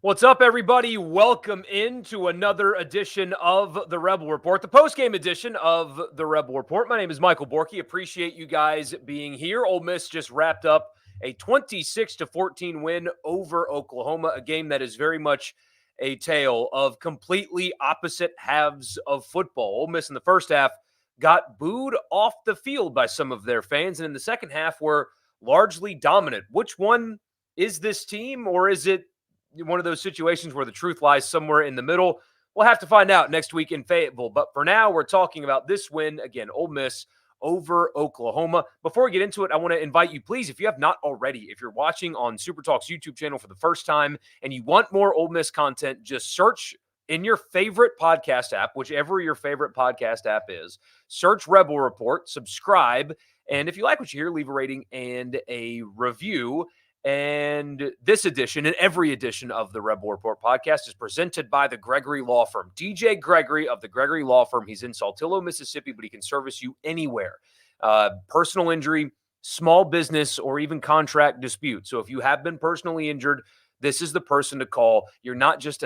What's up, everybody? Welcome into another edition of the Rebel Report, the postgame edition of the Rebel Report. My name is Michael Borky. Appreciate you guys being here. Ole Miss just wrapped up a 26-14 win over Oklahoma, a game that is very much a tale of completely opposite halves of football. Ole Miss in the first half got booed off the field by some of their fans, and in the second half were largely dominant. Which one is this team, or is it one of those situations where the truth lies somewhere in the middle? We'll have to find out next week in Fayetteville. But for now, we're talking about this win, again, Ole Miss over Oklahoma. Before we get into it, I want to invite you, please, if you have not already, if you're watching on SuperTalk's YouTube channel for the first time and you want more Ole Miss content, just search in your favorite podcast app, whichever your favorite podcast app is, search Rebel Report, subscribe, and if you like what you hear, leave a rating and a review. And this edition and every edition of the Rebel Report podcast is presented by the Gregory Law Firm. DJ Gregory of the Gregory Law Firm. He's in Saltillo, Mississippi, but he can service you anywhere. Personal injury, small business, or even contract dispute. So if you have been personally injured, this is the person to call. You're not just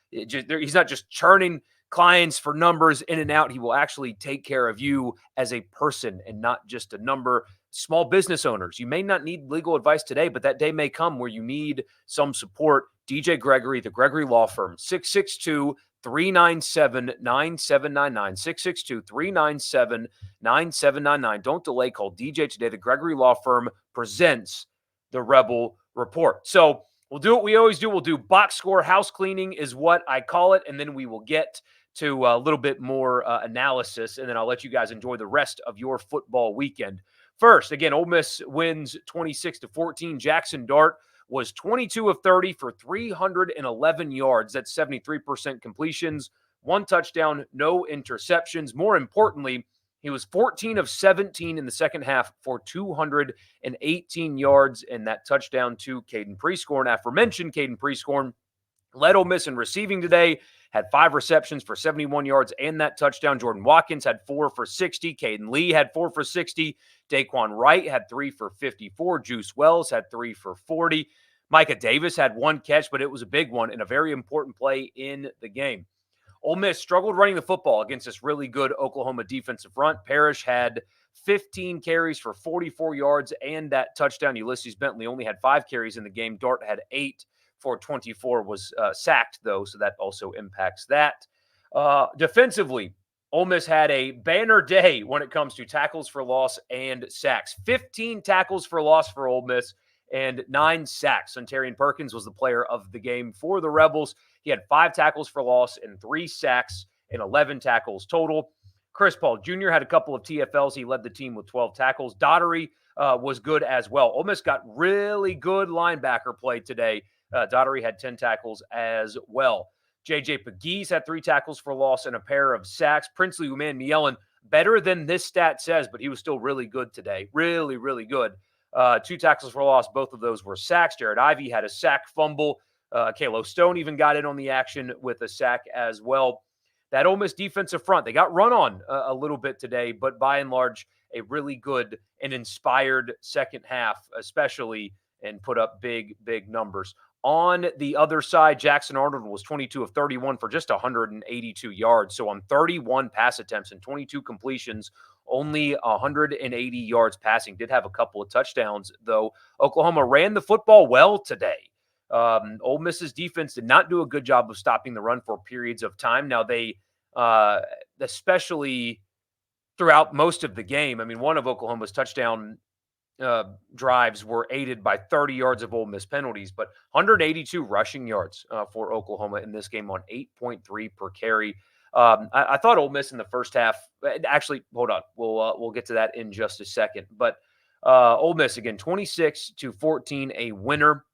he's not just churning clients for numbers in and out. He will actually take care of you as a person and not just a number. Small business owners, you may not need legal advice today, but that day may come where you need some support. DJ Gregory, the Gregory Law Firm, 662-397-9799, 662-397-9799. Don't delay, call DJ today. The Gregory Law Firm presents the Rebel Report. So we'll do what we always do. We'll do box score. House cleaning is what I call it, and then we will get to a little bit more analysis, and then I'll let you guys enjoy the rest of your football weekend. First, again, Ole Miss wins 26-14. Jackson Dart was 22 of 30 for 311 yards. That's 73% completions, one touchdown, no interceptions. More importantly, he was 14 of 17 in the second half for 218 yards and that touchdown to Caden Prescorn. Aforementioned Caden Prescorn led Ole Miss in receiving today, had 5 receptions for 71 yards and that touchdown. Jordan Watkins had 4 for 60. Caden Lee had 4 for 60. Daquan Wright had 3 for 54. Juice Wells had 3 for 40. Micah Davis had 1 catch, but it was a big one and a very important play in the game. Ole Miss struggled running the football against this really good Oklahoma defensive front. Parrish had 15 carries for 44 yards and that touchdown. Ulysses Bentley only had 5 carries in the game. Dart had 8 for 24, was sacked, though, so that also impacts that. Defensively, Ole Miss had a banner day when it comes to tackles for loss and sacks. 15 tackles for loss for Ole Miss and 9 sacks. Suntarian Perkins was the player of the game for the Rebels. He had 5 tackles for loss and 3 sacks and 11 tackles total. Chris Paul Jr. had a couple of TFLs. He led the team with 12 tackles. Daughtery was good as well. Ole Miss got really good linebacker play today. Daughtery had 10 tackles as well. J.J. Pegues had 3 tackles for loss and a pair of sacks. Princely Uman-Mielen, better than this stat says, but he was still really good today. Really, really good. 2 tackles for loss. Both of those were sacks. Jared Ivey had a sack fumble. Kalo Stone even got in on the action with a sack as well. That Ole Miss defensive front, they got run on a little bit today, but by and large, a really good and inspired second half, especially, and put up big, big numbers. On the other side, Jackson Arnold was 22 of 31 for just 182 yards. So on 31 pass attempts and 22 completions, only 180 yards passing. Did have a couple of touchdowns, though. Oklahoma ran the football well today. Ole Miss's defense did not do a good job of stopping the run for periods of time. Now, they, especially throughout most of the game, I mean, one of Oklahoma's touchdown drives were aided by 30 yards of Ole Miss penalties, but 182 rushing yards for Oklahoma in this game on 8.3 per carry. I thought Ole Miss in the first half, actually, hold on, we'll get to that in just a second. But Ole Miss, again, 26-14, a winner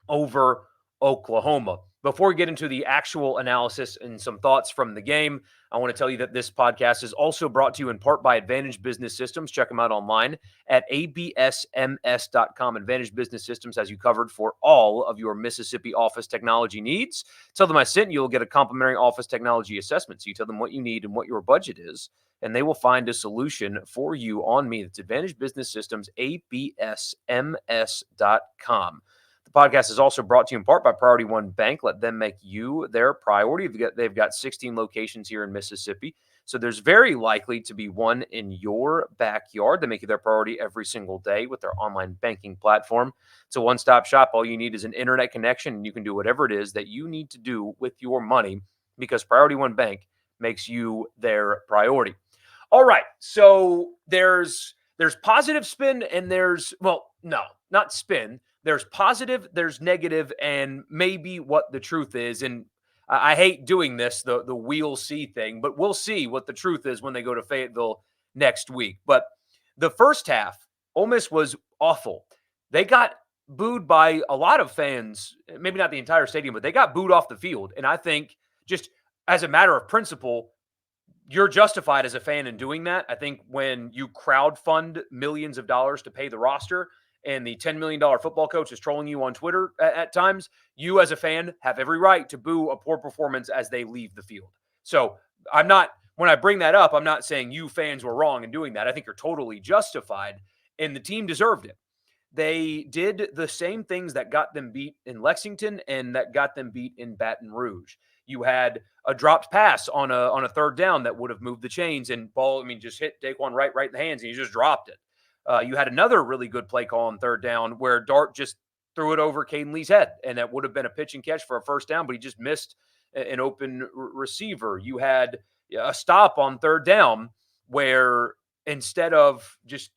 over Oklahoma. Before we get into the actual analysis and some thoughts from the game, I want to tell you that this podcast is also brought to you in part by Advantage Business Systems. Check them out online at absms.com. Advantage Business Systems has you covered for all of your Mississippi office technology needs. Tell them I sent you. You'll get a complimentary office technology assessment. So you tell them what you need and what your budget is, and they will find a solution for you on me. That's Advantage Business Systems, absms.com. The podcast is also brought to you in part by Priority One Bank. Let them make you their priority. They've got 16 locations here in Mississippi, so there's very likely to be one in your backyard. They make you their priority every single day with their online banking platform. It's a one-stop shop. All you need is an internet connection, and you can do whatever it is that you need to do with your money because Priority One Bank makes you their priority. All right, so there's positive spin and no, not spin. There's positive, there's negative, and maybe what the truth is. And I hate doing this, the we'll see thing, but we'll see what the truth is when they go to Fayetteville next week. But the first half, Ole Miss was awful. They got booed by a lot of fans, maybe not the entire stadium, but they got booed off the field. And I think just as a matter of principle, you're justified as a fan in doing that. I think when you crowdfund millions of dollars to pay the roster and the $10 million football coach is trolling you on Twitter at times, you as a fan have every right to boo a poor performance as they leave the field. So when I bring that up, I'm not saying you fans were wrong in doing that. I think you're totally justified, and the team deserved it. They did the same things that got them beat in Lexington and that got them beat in Baton Rouge. You had a dropped pass on a third down that would have moved the chains, and just hit Daquan right in the hands, and he just dropped it. You had another really good play call on third down where Dart just threw it over Caden Lee's head, and that would have been a pitch and catch for a first down, but he just missed an open receiver. You had a stop on third down where instead of just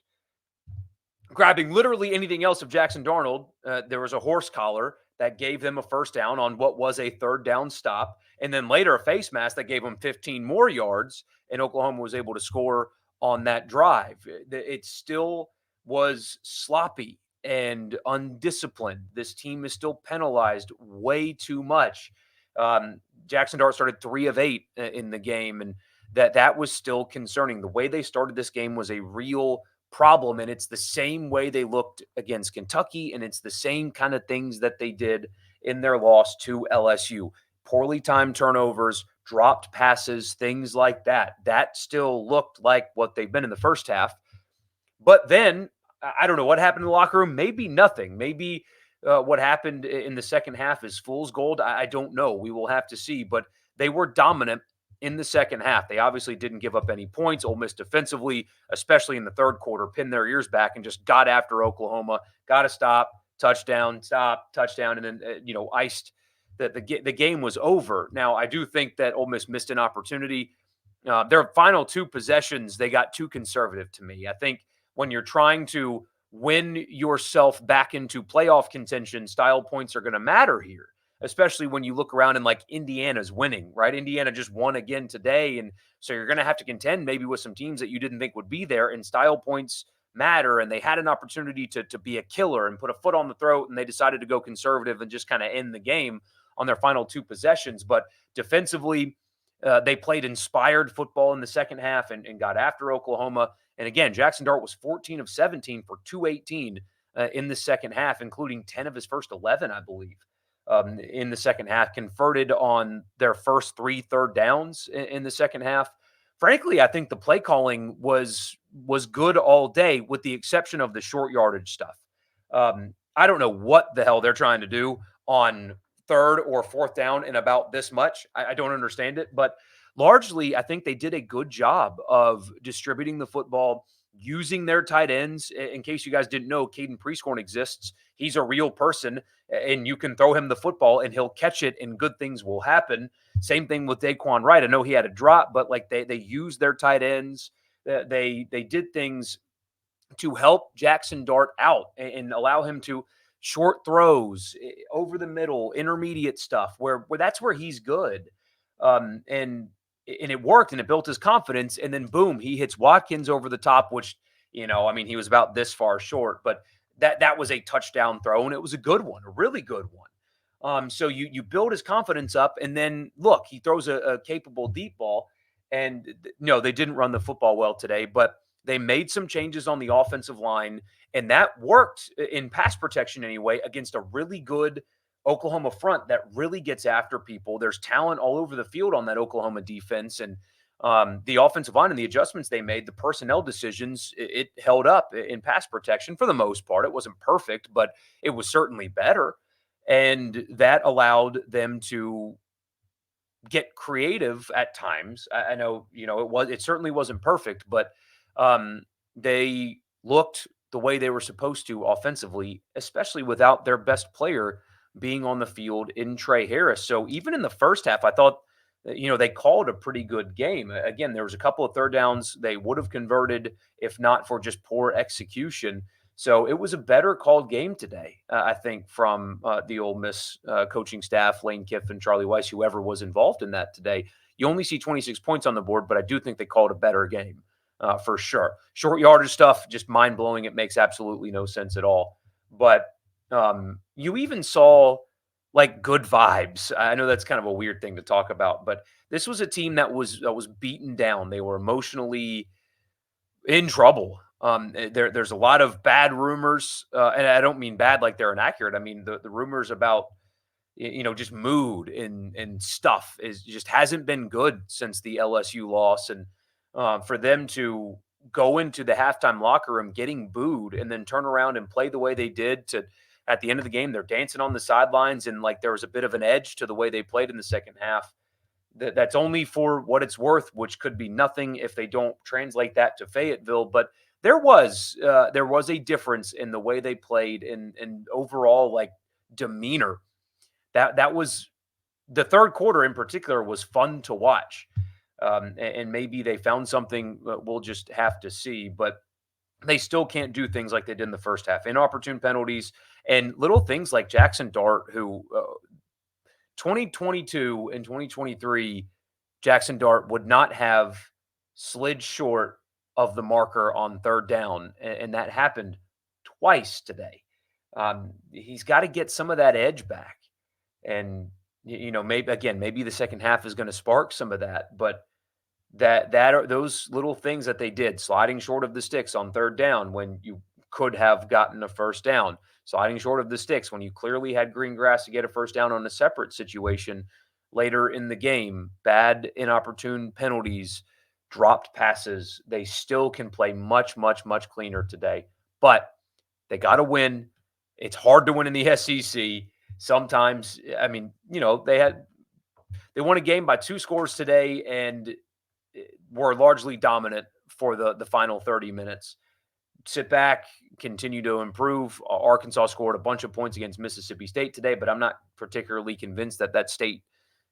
grabbing literally anything else of Jackson Darnold, there was a horse collar that gave them a first down on what was a third down stop. And then later a face mask that gave them 15 more yards, and Oklahoma was able to score on that drive. It still was sloppy and undisciplined. This team is still penalized way too much. Jackson Dart started 3 of 8 in the game, and that was still concerning. The way they started this game was a real problem, and it's the same way they looked against Kentucky, and it's the same kind of things that they did in their loss to LSU. Poorly timed turnovers, dropped passes, things like that. That still looked like what they've been in the first half. But then, I don't know what happened in the locker room. Maybe nothing. Maybe what happened in the second half is fool's gold. I don't know. We will have to see. But they were dominant in the second half. They obviously didn't give up any points. Ole Miss defensively, especially in the third quarter, pinned their ears back and just got after Oklahoma. Got to stop, touchdown, stop, touchdown, and then iced the game was over. Now, I do think that Ole Miss missed an opportunity. Their final 2 possessions, they got too conservative to me. I think when you're trying to win yourself back into playoff contention, style points are going to matter here, especially when you look around and like Indiana's winning, right? Indiana just won again today. And so you're going to have to contend maybe with some teams that you didn't think would be there, and style points matter. And they had an opportunity to be a killer and put a foot on the throat, and they decided to go conservative and just kind of end the game on their final 2 possessions. But defensively, they played inspired football in the second half and got after Oklahoma. And again, Jackson Dart was 14 of 17 for 218 in the second half, including 10 of his first 11, I believe. In the second half, converted on their first 3 third downs in the second half. Frankly, I think the play calling was good all day, with the exception of the short yardage stuff. I don't know what the hell they're trying to do on third or fourth down in about this much. I don't understand it, but largely, I think they did a good job of distributing the football, using their tight ends. In case you guys didn't know, Caden Prescorn exists. He's a real person, and you can throw him the football and he'll catch it and good things will happen. Same thing with Daquan Wright. I know he had a drop, but like they used their tight ends. They did things to help Jackson Dart out and allow him to short throws over the middle, intermediate stuff where that's where he's good. And it worked, and it built his confidence. And then boom, he hits Watkins over the top, which, he was about this far short, but that was a touchdown throw, and it was a good one, a really good one. So you build his confidence up, and then look, he throws a capable deep ball. And no, they didn't run the football well today, but they made some changes on the offensive line, and that worked in pass protection anyway against a really good Oklahoma front that really gets after people. There's talent all over the field on that Oklahoma defense, and the offensive line and the adjustments they made, the personnel decisions, it held up in pass protection for the most part. It wasn't perfect, but it was certainly better. And that allowed them to get creative at times. I know, it certainly wasn't perfect, but um, they looked the way they were supposed to offensively, especially without their best player being on the field in Trey Harris. So even in the first half, I thought, they called a pretty good game. Again, there was a couple of third downs they would have converted if not for just poor execution. So it was a better called game today, I think, from the Ole Miss coaching staff, Lane Kiffin, Charlie Weiss, whoever was involved in that today. You only see 26 points on the board, but I do think they called a better game for sure. Short yardage stuff, just mind blowing. It makes absolutely no sense at all. But you even saw like good vibes. I know that's kind of a weird thing to talk about, but this was a team that was beaten down. They were emotionally in trouble. There's a lot of bad rumors, and I don't mean bad like they're inaccurate. I mean the rumors about just mood and stuff is just hasn't been good since the LSU loss, and for them to go into the halftime locker room getting booed and then turn around and play the way they did to at the end of the game, they're dancing on the sidelines and like there was a bit of an edge to the way they played in the second half. That's only for what it's worth, which could be nothing if they don't translate that to Fayetteville. But there was a difference in the way they played and overall like demeanor. That was the third quarter in particular was fun to watch. And maybe they found something we'll just have to see. But they still can't do things like they did in the first half. Inopportune penalties and little things like Jackson Dart, who 2022 and 2023, Jackson Dart would not have slid short of the marker on third down, and that happened twice today. He's got to get some of that edge back, and maybe the second half is going to spark some of that. But that are those little things that they did, sliding short of the sticks on third down when you could have gotten a first down, sliding short of the sticks when you clearly had green grass to get a first down on a separate situation later in the game, bad inopportune penalties, dropped passes. They still can play much, much, much cleaner today. But they got to win. It's hard to win in the SEC. Sometimes, I mean, they won a game by 2 scores today, and were largely dominant for the final 30 minutes. Sit back, continue to improve. Arkansas scored a bunch of points against Mississippi State today, but I'm not particularly convinced that state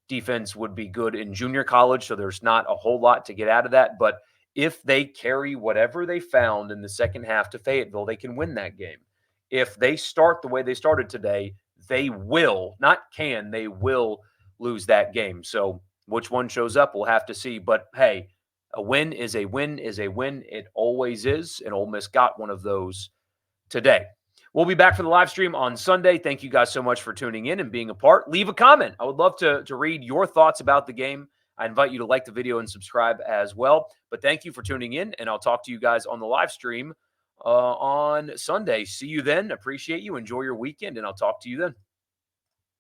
defense would be good in junior college, so there's not a whole lot to get out of that. But if they carry whatever they found in the second half to Fayetteville, they can win that game. If they start the way they started today, they will, not can, they will lose that game. So which one shows up, we'll have to see. But hey, a win is a win is a win. It always is. And Ole Miss got one of those today. We'll be back for the live stream on Sunday. Thank you guys so much for tuning in and being a part. Leave a comment. I would love to read your thoughts about the game. I invite you to like the video and subscribe as well. But thank you for tuning in, and I'll talk to you guys on the live stream on Sunday. See you then. Appreciate you. Enjoy your weekend, and I'll talk to you then.